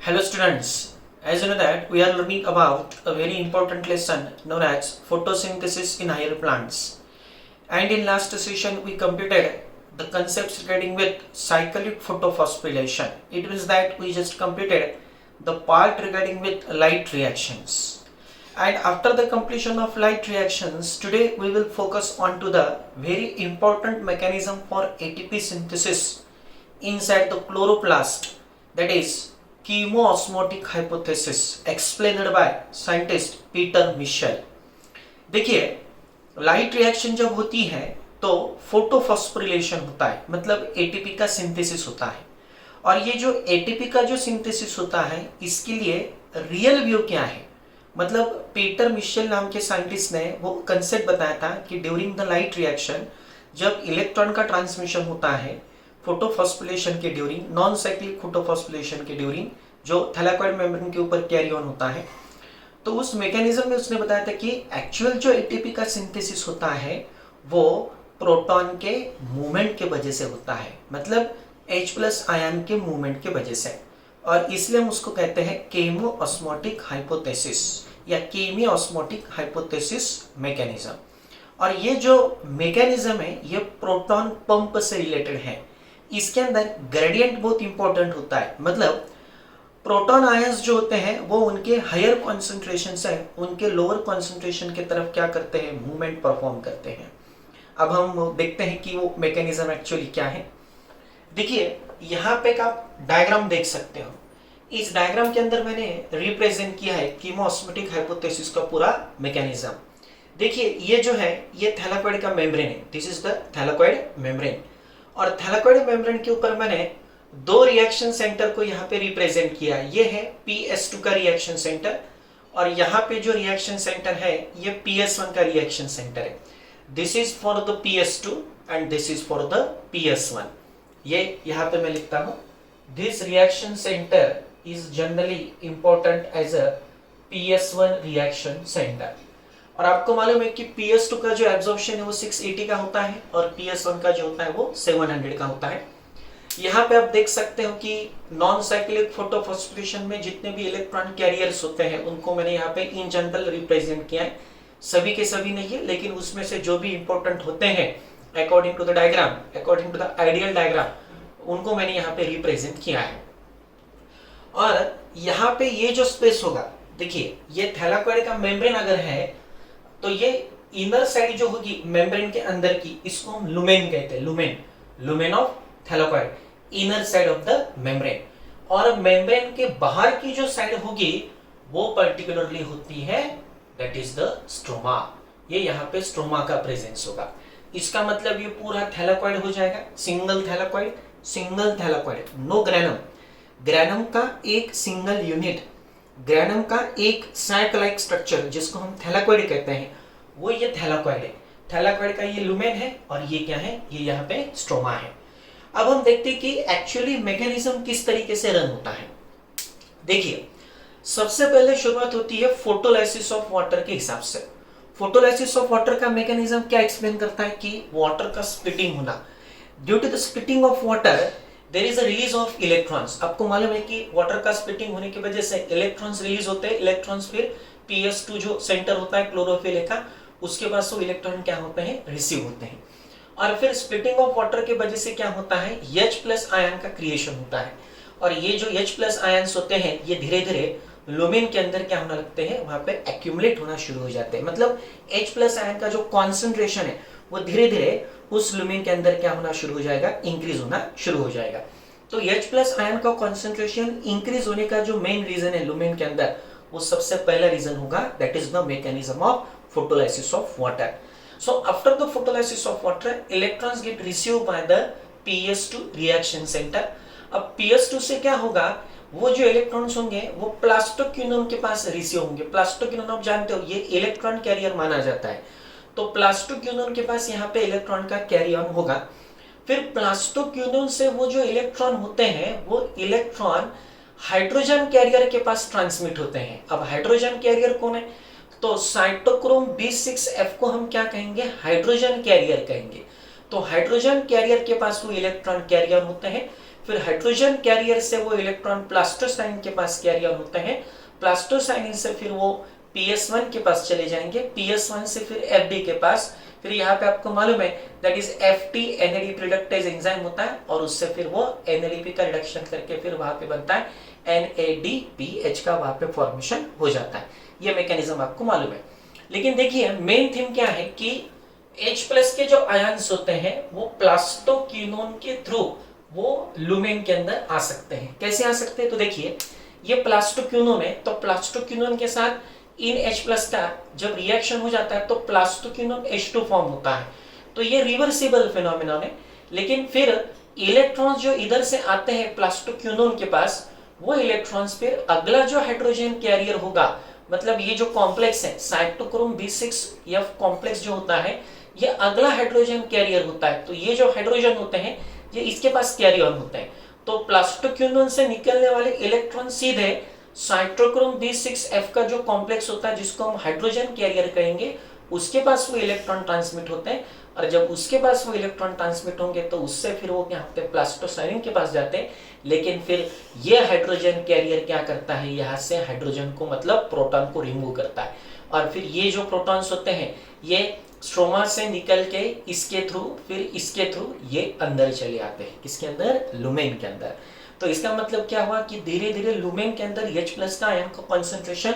Hello students, as you know that we are learning about a very important lesson known as photosynthesis in higher plants. And in last session we completed the concepts regarding with cyclic photophosphorylation. It means that we just completed the part regarding with light reactions. And after the completion of light reactions, today we will focus on to the very important mechanism for ATP synthesis inside the chloroplast, that is chemiosmotic hypothesis explained by scientist Peter Mitchell. देखिए, light reaction जब होती है तो photophosphorylation होता है, मतलब ATP का synthesis होता है। और ये जो एटीपी का जो सिंथेसिस होता है इसके लिए रियल व्यू क्या है, मतलब पीटर मिशेल नाम के साइंटिस्ट ने वो कंसेप्ट बताया था कि ड्यूरिंग द लाइट रिएक्शन जब इलेक्ट्रॉन का ट्रांसमिशन होता है फोटोफॉस्फोरिलेशन के ड्यूरिंग, नॉन साइक्लिक फोटोफॉस्फोरिलेशन के ड्यूरिंग जो थैलाकोइड मेम्ब्रेन के ऊपर कैरी ऑन होता है, तो उस मैकेनिज्म में उसने बताया था कि एक्चुअल जो एटीपी का सिंथेसिस होता है वो प्रोटॉन के मूवमेंट के वजह से होता है, मतलब H+ आयन के मूवमेंट के वजह से। और इसलिए हम उसको कहते हैं केमोऑस्मोटिक हाइपोथेसिस या केमियोऑस्मोटिक हाइपोथेसिस मैकेनिज्म। और ये जो मैकेनिज्म है ये प्रोटॉन पंप से रिलेटेड है। इसके अंदर ग्रेडियंट बहुत इंपॉर्टेंट होता है, मतलब प्रोटॉन आयंस जो होते हैं वो उनके हायर कॉन्सेंट्रेशन से उनके लोअर कॉन्सेंट्रेशन की तरफ क्या करते हैं, मूवमेंट परफॉर्म करते हैं। अब हम देखते हैं कि वो मैकेनिज्म एक्चुअली क्या है। देखिए, यहाँ पे आप डायग्राम देख सकते हो। इस डायग्राम के अंदर मैंने रिप्रेजेंट किया है कीमोऑस्मोटिक हाइपोथेसिस का पूरा मैकेनिज्म। देखिए, ये जो है ये थैलाकोइड का मेम्ब्रेन है, दिस इज द थैलाकोइड मेम्ब्रेन। और थैलाकोइड मेम्ब्रेन के ऊपर मैंने दो रिएक्शन सेंटर को यहाँ पे रिप्रेजेंट किया। ये है PS2 का रिएक्शन सेंटर और यहाँ पे जो रिएक्शन सेंटर है ये PS1 का रिएक्शन सेंटर है। This is for the PS2 and this is for the PS1। ये यहाँ पे मैं लिखता हूँ, this reaction centre is generally important as a PS1 reaction centre. और आपको मालूम है कि PS2 का जो एब्जॉर्प्शन है वो 680 का होता है और PS1 का जो होता है वो 700 का होता है। यहाँ पे आप देख सकते हो कि नॉन साइक्लिक फोटोफॉस्फोरिलेशन में जितने भी इलेक्ट्रॉन कैरियर्स होते हैं उनको मैंने यहाँ पे इन जनरल रिप्रेजेंट किया है। सभी के सभी नहीं है, लेकिन उसमें से जो भी इंपॉर्टेंट होते हैं according to the diagram, according to the ideal diagram, उनको मैंने यहाँ पे रिप्रेजेंट किया है। और यहाँ पे ये जो स्पेस होगा, देखिए ये थैलाकोइड का मेम्ब्रेन अगर है तो ये इनर साइड जो होगी मेम्ब्रेन के अंदर की, इसको हम लुमेन कहते हैं, lumen, lumen of thylakoid, inner side of the membrane. और मेम्ब्रेन के बाहर की जो साइड होगी वो पर्टिकुलरली होती है दैट इज द स्ट्रोमा। ये यहाँ पे स्ट्रोमा का प्रेजेंस होगा। इसका मतलब ये पूरा थैलाकोइड हो जाएगा, single thylakoid, single thylakoid, no granum. Granum का एक सिंगल यूनिट, ग्रैनम का एक सैक लाइक स्ट्रक्चर जिसको हम थैलाकोइड कहते हैं, वो ये थैलाकोइड है। थैलाकोइड का ये लुमेन है और ये क्या है, ये यहाँ पे स्ट्रोमा है। अब हम देखते हैं कि एक्चुअली मैकेनिज्म किस तरीके से रन होता है। देखिए, सबसे पहले शुरुआत होती है फोटोलाइसिस ऑफ वाटर के हिसाब से। फोटोलाइसिस ऑफ वाटर का मैकेनिज्म क्या एक्सप्लेन करता है कि वाटर का स्प्लिटिंग होना। Due to the splitting of water there is a release of electrons. आपको मालूम है कि वाटर का स्प्लिटिंग होने की वजह से इलेक्ट्रॉन्स रिलीज होते हैं। इलेक्ट्रॉन्स फिर PS2 जो सेंटर होता है क्लोरोफिल का, उसके पास वो इलेक्ट्रॉन क्या होते हैं, रिसीव होते हैं। और फिर स्प्लिटिंग ऑफ वाटर की वजह से क्या होता है, H+ आयन का क्रिएशन होता है। और ये जो H+ आयन्स होते हैं ये धीरे धीरे लुमेन के अंदर क्या होने लगते हैं, वहां पे एक्यूमुलेट होना शुरू हो जाते हैं। मतलब H+ आयन का जो कॉन्सेंट्रेशन है वो धीरे धीरे उस लुमेन के अंदर क्या होना शुरू हो जाएगा, इंक्रीज होना शुरू हो जाएगा। तो H+ आयन का कॉन्सेंट्रेशन इंक्रीज होने का जो मेन रीजन है लुमेन के अंदर, वो सबसे पहला रीजन होगा that is the mechanism of photolysis of water. So after the photolysis of water, electrons get received by the PS2 reaction center. अब PS2 से क्या होगा, वो जो इलेक्ट्रॉन्स होंगे वो प्लास्टोक्विनोन के पास रिसीव होंगे। प्लास्टोक्विनोन आप जानते हो ये इलेक्ट्रॉन कैरियर माना जाता है, तो प्लास्टोक्विनोन के पास यहाँ पे इलेक्ट्रॉन का कैरी ऑन होगा। फिर प्लास्टोक्विनोन से वो जो इलेक्ट्रॉन होते हैं वो इलेक्ट्रॉन हाइड्रोजन कैरियर के पास ट्रांसमिट होते हैं। अब हाइड्रोजन कैरियर कौन है, तो साइटोक्रोम B6F को हम क्या कहेंगे, हाइड्रोजन कैरियर कहेंगे। तो हाइड्रोजन कैरियर के पास वो इलेक्ट्रॉन कैरियर होते हैं। फिर हाइड्रोजन कैरियर से वो इलेक्ट्रॉन प्लास्टोसाइन के पास कैरी ऑन होते हैं, प्लास्टोसाइन से फिर वो PS1 के पास चले जाएंगे, PS1 से फिर FD के पास, फिर यहाँ पे आपको मालूम है that is FT NADP reductase enzyme होता है, और उससे फिर वो NADP का रिडक्शन करके फिर वहां पे बनता है NADPH का वहां पे फॉर्मेशन हो जाता है। ये मैकेनिज्म आपको मालूम है। लेकिन देखिए मेन थीम क्या है कि H+ के जो आयंस होते हैं वो प्लास्टोक्विनोन के थ्रू वो लुमेन के अंदर आ सकते हैं। कैसे आ सकते हैं? तो देखिए ये प्लास्टोक्विनोन है, तो प्लास्टोक्विनोन के साथ इन H+ का जब रिएक्शन हो जाता है तो प्लास्टोक्विनोन H2 फॉर्म होता है। तो ये रिवर्सिबल फिनोमिनन है। लेकिन फिर इलेक्ट्रॉन्स जो इधर से आते हैं प्लास्टोक्विनोन के पास, वो इलेक्ट्रॉन्स फिर अगला जो हाइड्रोजन कैरियर होगा, मतलब ये जो कॉम्प्लेक्स है साइटोक्रोम B6F कॉम्प्लेक्स जो होता है, ये अगला हाइड्रोजन कैरियर होता है। तो ये जो हाइड्रोजन होते हैं ये इसके पास कैरी ऑन होते हैं। तो प्लास्टोक्विनोन से निकलने वाले इलेक्ट्रॉन सीधे साइटोक्रोम B6F का जो कॉम्प्लेक्स होता है जिसको हम हाइड्रोजन कैरियर कहेंगे, उसके पास वो इलेक्ट्रॉन ट्रांसमिट होते हैं। और जब उसके पास वो इलेक्ट्रॉन ट्रांसमिट होंगे तो उससे फिर वो यहाँ पे प्लास्टोसाइनिन के पास जाते हैं। लेकिन फिर ये हाइड्रोजन कैरियर क्या करता है, यहाँ से हाइड्रोजन को मतलब प्रोटॉन को रिमूव करता है। और फिर ये जो प्रोटॉन्स होते हैं ये स्ट्रोमा से निकल के इसके थ्रू फिर इसके थ्रू ये अंदर चले आते हैं। किसके अंदर? लुमेन के अंदर। तो इसका मतलब क्या हुआ कि धीरे धीरे लुमेन के अंदर H+ का आयन का कॉन्सेंट्रेशन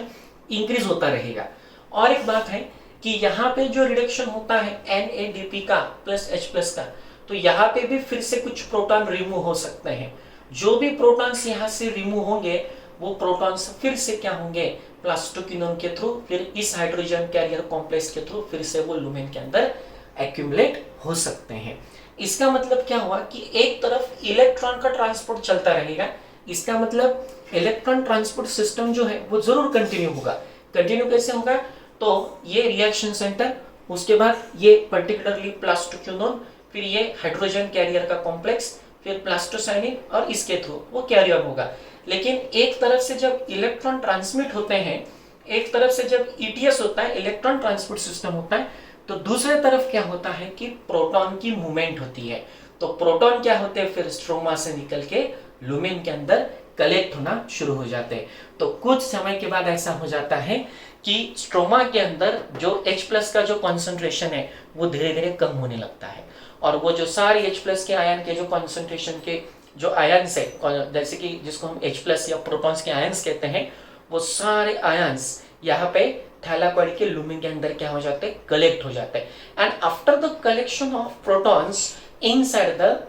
इंक्रीज होता रहेगा। और एक बात है कि यहाँ पे जो रिडक्शन होता है NADP का प्लस H+ का, तो यहाँ पे भी फिर से कुछ प्रोटॉन रिमूव हो सकते हैं। जो भी प्रोटॉन्स यहाँ से रिमूव होंगे वो प्रोटॉन्स फिर से क्या होंगे, प्लास्टोक्विनोन के थ्रू फिर इस हाइड्रोजन कैरियर कॉम्प्लेक्स के थ्रू फिर से वो लुमेन के अंदर एक्यूमुलेट हो सकते हैं। इसका मतलब क्या हुआ कि एक तरफ इलेक्ट्रॉन का ट्रांसपोर्ट चलता रहेगा। इसका मतलब इलेक्ट्रॉन ट्रांसपोर्ट सिस्टम जो है वो जरूर कंटिन्यू होगा। कंटिन्यू कैसे होगा? तो ये रिएक्शन सेंटर, उसके बाद ये पर्टिकुलरली प्लास्टोक्विनोन, फिर ये हाइड्रोजन कैरियर का कॉम्प्लेक्स, फिर प्लास्टोसाइनिन, और इसके थ्रू वो कैरी ऑन होगा। लेकिन एक तरफ से जब इलेक्ट्रॉन ट्रांसमिट होते हैं, एक तरफ से जब ETS होता है, इलेक्ट्रॉन ट्रांसपोर्ट सिस्टम होता है, तो दूसरे तरफ क्या होता है कि प्रोटॉन की मूवमेंट होती है। तो प्रोटॉन क्या होते हैं, फिर स्ट्रोमा से निकल के लुमेन के अंदर कलेक्ट होना शुरू हो जाते हैं। तो कुछ समय के बाद ऐसा हो जाता है कि स्ट्रोमा के अंदर जो H+ का जो कॉन्सेंट्रेशन है वो धीरे धीरे कम होने लगता है, और वो जो सारे H+ के आयन के जो कॉन्सेंट्रेशन के जो आयन्स है, जैसे कि जिसको हम H+ या प्रोटॉन्स के आयन्स कहते हैं, वो सारे आयन्स यहाँ पे थैलाकॉइड के लुमेन के अंदर क्या हो जाते हैं, कलेक्ट हो जाते हैं। And after the collection of protons inside the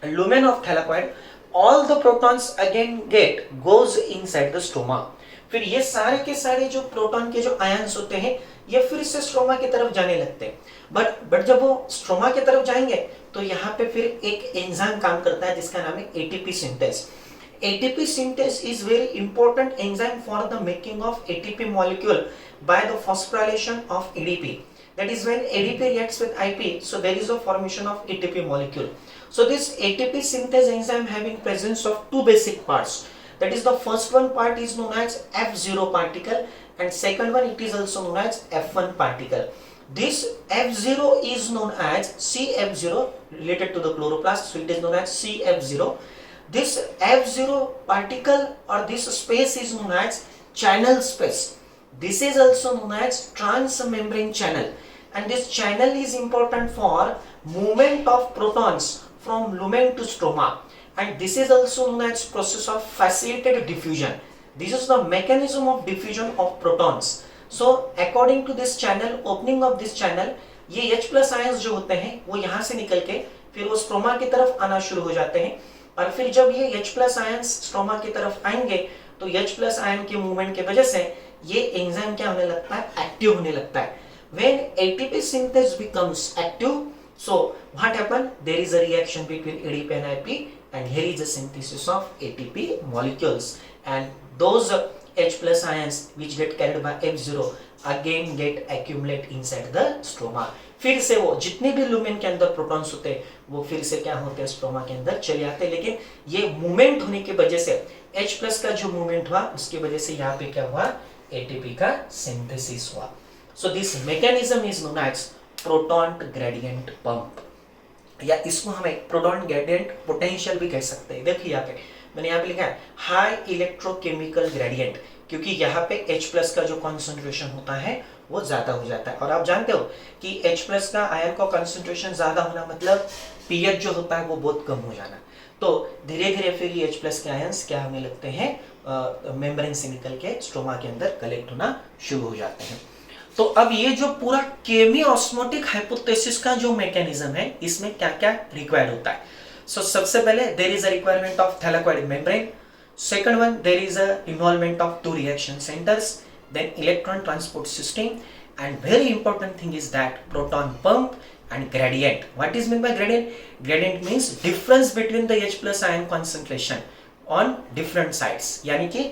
lumen of thylakoid, all the protons again goes inside the stroma। फिर ये सारे के सारे जो प्रोटॉन के जो आयंस होते हैं ये फिर से स्ट्रोमा की तरफ जाने लगते हैं। बट जब वो स्ट्रोमा की तरफ जाएंगे तो यहाँ पे फिर एक एंजाइम काम करता है जिसका नाम है ATP synthase. ATP synthase is very important enzyme for the making of ATP molecule by the phosphorylation of ADP. That is when ADP reacts with IP, so there is a formation of ATP molecule. So this ATP synthase enzyme having presence of two basic parts. That is the first one part is known as F0 particle, and second one it is also known as F1 particle. This F0 is known as CF0 related to the chloroplast, so it is known as CF0. This F0 particle or this space is known as channel space. This is also known as transmembrane channel, and this channel is important for movement of protons from lumen to stroma, and this is also known as process of facilitated diffusion. This is the mechanism of diffusion of protons. So according to this channel, opening of this channel, ये H+ ions जो होते हैं वो यहाँ से निकल के फिर वो स्ट्रोमा की तरफ आना शुरू हो जाते हैं, और फिर जब ये H+ आयंस स्ट्रोमा की तरफ आएंगे तो H+ आयन के मूवमेंट की वजह से ये एंजाइम क्या होने लगता है, एक्टिव होने लगता है। When ATP synthase becomes active, so what happen? There is a reaction between ADP and IP, and here is the synthesis of ATP molecules, and those H+ ions which get carried by F0 again get accumulate inside the stroma। फिर से वो जितने भी lumen के अंदर protons होते हैं वो फिर से क्या होते हैं, स्ट्रोमा के अंदर चले आते हैं। लेकिन ये मूवमेंट होने की वजह से H+ का जो मूवमेंट हुआ उसकी वजह से यहाँ पे क्या हुआ, ATP का सिंथेसिस हुआ। So this mechanism is known as proton gradient pump. या इसको हमें प्रोटॉन ग्रेडियंट पोटेंशियल भी कह सकते हैं। देखिए यहाँ पे मैंने यहाँ पे लिखा है हाई इलेक्ट्रोकेमिकल ग्रेडियंट, क्योंकि यहाँ पे H+ का जो कॉन्सेंट्रेशन होता है वो ज्यादा हो जाता है। और आप जानते हो कि H+ का आयन का कॉन्सेंट्रेशन ज्यादा होना मतलब pH जो होता है वो बहुत कम हो जाना। तो धीरे धीरे फिर ये H+ के आयंस क्या हमें लगते हैं मेम्ब्रेन से निकल के स्ट्रोमा के अंदर कलेक्ट होना शुरू हो जाते हैं। तो अब ये जो पूरा केमियोस्मोटिक हाइपोथेसिस का जो मैकेनिज्म है इसमें क्या क्या रिक्वायर्ड होता है। सो सबसे पहले there is a requirement of thylakoid membrane, second one there is a involvement of two reaction centres, then electron transport system, and very important thing is that proton pump and gradient. What is meant by gradient? Gradient means difference between the H+ ion concentration on different sides. यानी कि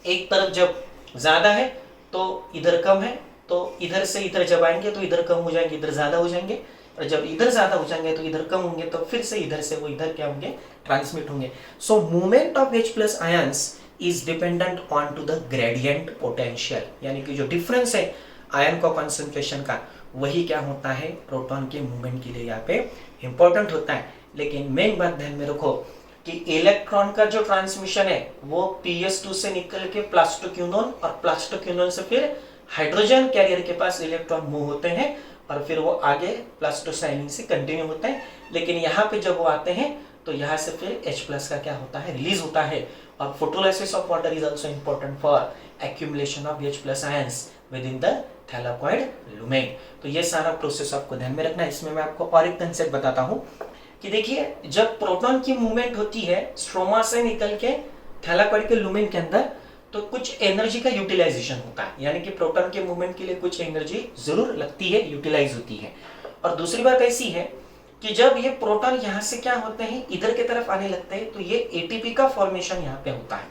एक तरफ जब ज्यादा है तो इधर कम है, तो इधर से इधर जब आएंगे तो इधर कम हो जाएंगे, इधर ज्यादा हो जाएंगे, और जब इधर ज्यादा हो जाएंगे तो इधर कम होंगे, तो फिर से इधर से वो इधर क्या होंगे, ट्रांसमिट होंगे। So movement of H+ ions is dependent on to the gradient potential, यानी कि जो डिफरेंस है आयन का कॉन्सेंट्रेशन का वही क्या होता है प्रोटॉन के मूवमेंट के लिए यहाँ पे इंपॉर्टेंट होता है। लेकिन मेन बात ध्यान में रखो कि इलेक्ट्रॉन का जो ट्रांसमिशन है वो PS2 से निकल के प्लास्टोक्यूनोन, और प्लास्टोक्यूनोन से फिर हाइड्रोजन कैरियर के पास इलेक्ट्रॉन मूव होते हैं और फिर वो आगे प्लास्टोसाइनिन से कंटिन्यू होते हैं। लेकिन यहाँ पे जब वो आते हैं तो यहाँ से फिर H+ का क्या होता है, रिलीज होता है। और photolysis of water is also important for accumulation of H+ ions within the thylakoid lumen. तो ये सारा प्रोसेस आपको ध्यान में रखना है। इसमें मैं आपको और एक कंसेप्ट बताता हूँ कि देखिए जब प्रोटॉन की मूवमेंट होती है स्ट्रोमा से निकल के थैलाकोइड के लुमेन के अंदर, तो कुछ एनर्जी का यूटिलाइजेशन होता है, यानी कि प्रोटॉन के मूवमेंट के लिए कुछ एनर्जी जरूर लगती है, यूटिलाइज होती है। और दूसरी बात ऐसी है कि जब ये प्रोटॉन यहाँ से क्या होते हैं इधर की तरफ आने लगते हैं तो ये ATP का फॉर्मेशन यहाँ पे होता है।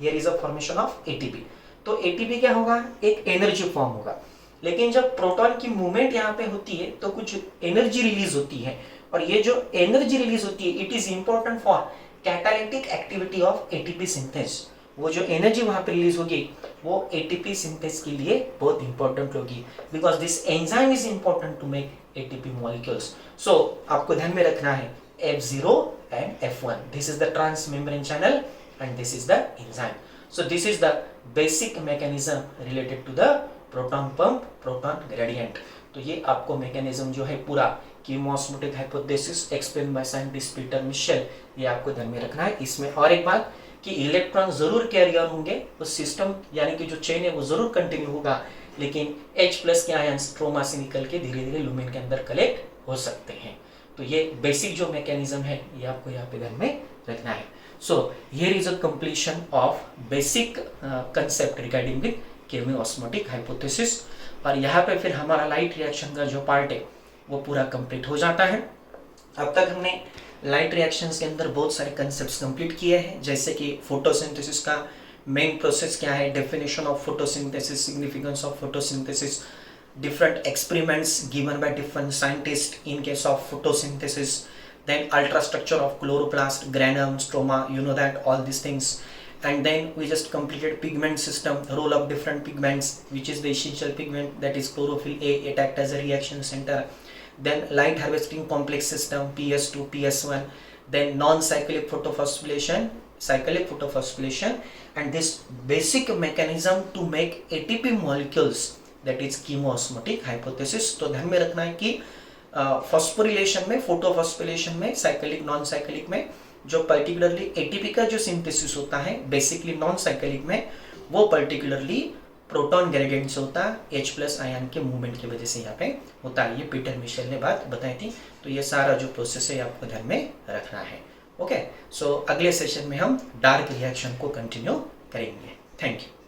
Here is a formation of ATP। तो ATP क्या होगा, एक एनर्जी फॉर्म होगा। लेकिन जब प्रोटॉन की मूवमेंट यहाँ पे होती है तो कुछ एनर्जी रिलीज होती है, और ये जो एनर्जी रिलीज होती है it is important for catalytic activity of ATP synthase. वो जो एनर्जी वहां पे रिलीज होगी वो ATP सिंथेस के लिए बहुत इंपॉर्टेंट होगी, because this enzyme is important to make ATP molecules. So आपको ध्यान में रखना है F0 and F1, this is the transmembrane channel and this is the enzyme. So this is the basic mechanism related to the proton pump, proton gradient. तो ये आपको mechanism जो है पूरा chemiosmotic hypothesis explain by scientist Peter Mitchell, ये आपको ध्यान में रखना है। इसमें और एक बात कि इलेक्ट्रॉन जरूर कैरियर होंगे, उस सिस्टम यानी कि जो चेन है वो जरूर कंटिन्यू होगा, लेकिन H+ के आयन स्ट्रोमा से निकल के धीरे धीरे लुमेन के अंदर कलेक्ट हो सकते हैं। तो ये बेसिक जो मैकेनिज्म है ये आपको यहाँ पे ध्यान में रखना है। So here is a completion of basic concept regarding with chemiosmotic hypothesis. और यहाँ पे फिर हमारा लाइट रिएक्शन का जो पार्ट है वो पूरा कंप्लीट हो जाता है। अब तक हमने लाइट रिएक्शंस के अंदर बहुत सारे कंसेप्ट्स कंप्लीट किए हैं, जैसे कि फोटोसिंथेसिस का मेन प्रोसेस क्या है, definition of photosynthesis, significance of photosynthesis, different experiments given by different scientists in case of photosynthesis, then ultrastructure of chloroplast, granum, stroma, you know that all these things. And then we just completed pigment system, role of different pigments, which is the essential pigment that is chlorophyll A, it act as a reaction center. Then light harvesting complex system, PS2, PS1, then non-cyclic photophosphorylation, cyclic photophosphorylation, and this basic mechanism to make ATP molecules, that is chemiosmotic hypothesis. तो ध्यान में रखना है कि phosphorylation में, photophosphorylation में, cyclic non cyclic में जो पर्टिकुलरली ATP का जो सिंथेसिस होता है, बेसिकली नॉन साइक्लिक में वो पर्टिकुलरली प्रोटॉन ग्रेडियंट से होता है, H+ आयन के मूवमेंट की वजह से यहाँ पे होता है। ये पीटर मिशेल ने बात बताई थी। तो ये सारा जो प्रोसेस है आपको ध्यान में रखना है। ओके, सो अगले सेशन में हम डार्क रिएक्शन को कंटिन्यू करेंगे। Thank you.